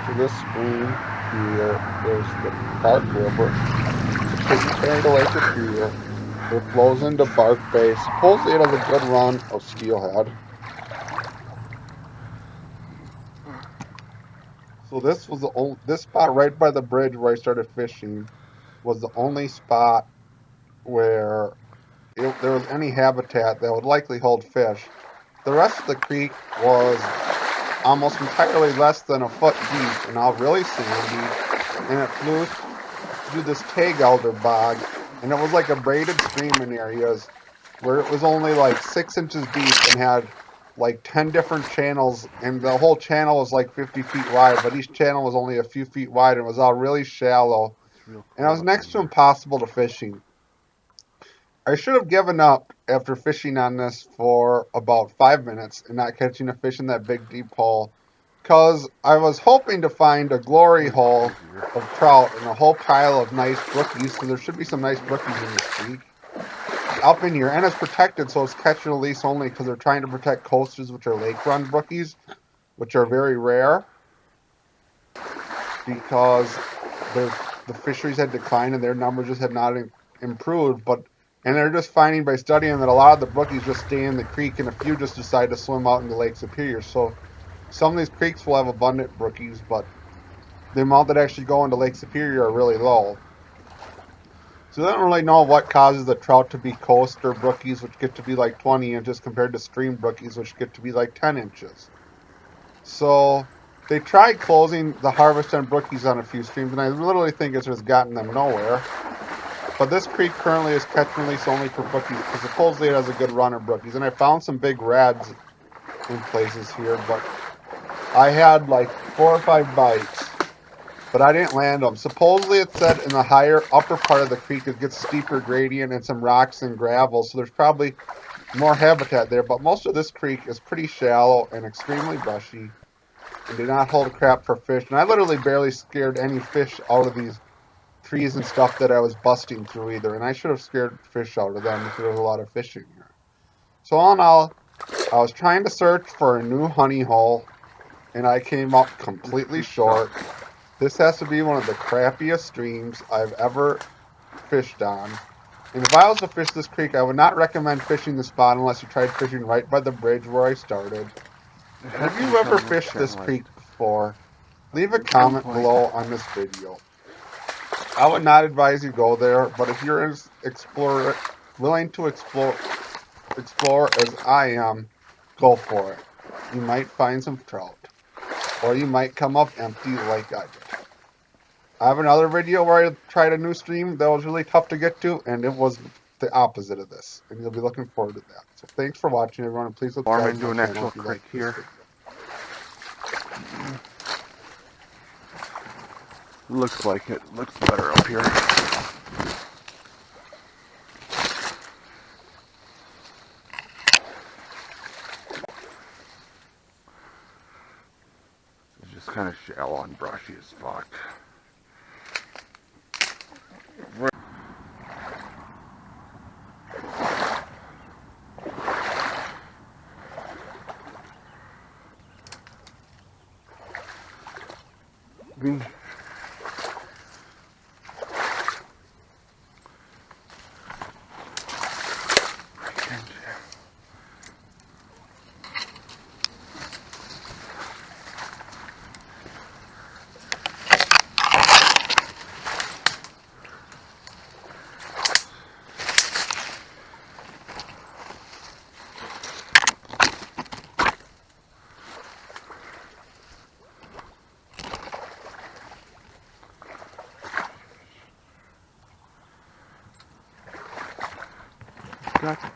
So this stream here is the Park River. It's tributary to Lake Superior. It flows into Bark Bay. Supposedly it has a good run of steelhead. So this was this spot right by the bridge where I started fishing was the only spot where there was any habitat that would likely hold fish. The rest of the creek was almost entirely less than a foot deep and all really sandy, and it flew through this tag alder bog, and it was like a braided stream in areas where it was only like 6 inches deep and had like 10 different channels, and the whole channel was like 50 feet wide, but each channel was only a few feet wide and it was all really shallow, It's real and it cold was up next in to here. impossible to fishing. I should have given up after fishing on this for about 5 minutes and not catching a fish in that big deep hole, because I was hoping to find a glory hole of trout and a whole pile of nice brookies, because there should be some nice brookies in this creek up in here, and it's protected, so it's catch and release only, because they're trying to protect coasters, which are lake run brookies, which are very rare because the fisheries had declined and their numbers just had not improved. And they're just finding by studying that a lot of the brookies just stay in the creek, and a few just decide to swim out into Lake Superior. So some of these creeks will have abundant brookies, but the amount that actually go into Lake Superior are really low. So they don't really know what causes the trout to be coaster brookies, which get to be like 20 inches, compared to stream brookies, which get to be like 10 inches. So they tried closing the harvest on brookies on a few streams, and I literally think it's just gotten them nowhere. But this creek currently is catch and release only for brookies, because supposedly it has a good run of brookies. And I found some big reds in places here, but I had like 4 or 5 bites, but I didn't land them. Supposedly it said in the higher upper part of the creek it gets steeper gradient and some rocks and gravel, so there's probably more habitat there. But most of this creek is pretty shallow and extremely brushy and did not hold crap for fish. And I literally barely scared any fish out of these trees and stuff that I was busting through either. And I should have scared fish out of them if there was a lot of fish in here. So all in all, I was trying to search for a new honey hole, and I came up This completely creek short. sucks. This has to be one of the crappiest streams I've ever fished on. And if I was to fish this creek, I would not recommend fishing the spot unless you tried fishing right by the bridge where I started. There And has if to be you've ever something fished this creek channelized before, leave a at some comment point. below on this video. I would not advise you go there, but if you're willing to explore as I am, go for it. You might find some trout, or you might come up empty like I did. I have another video where I tried a new stream that was really tough to get to, and it was the opposite of this, and you'll be looking forward to that. So thanks for watching, everyone, and please Farm subscribe to into my an channel actual if you creek like this here. video. Looks like it. Looks better up here. It's just kind of shallow and brushy as fuck. Green. Gotcha.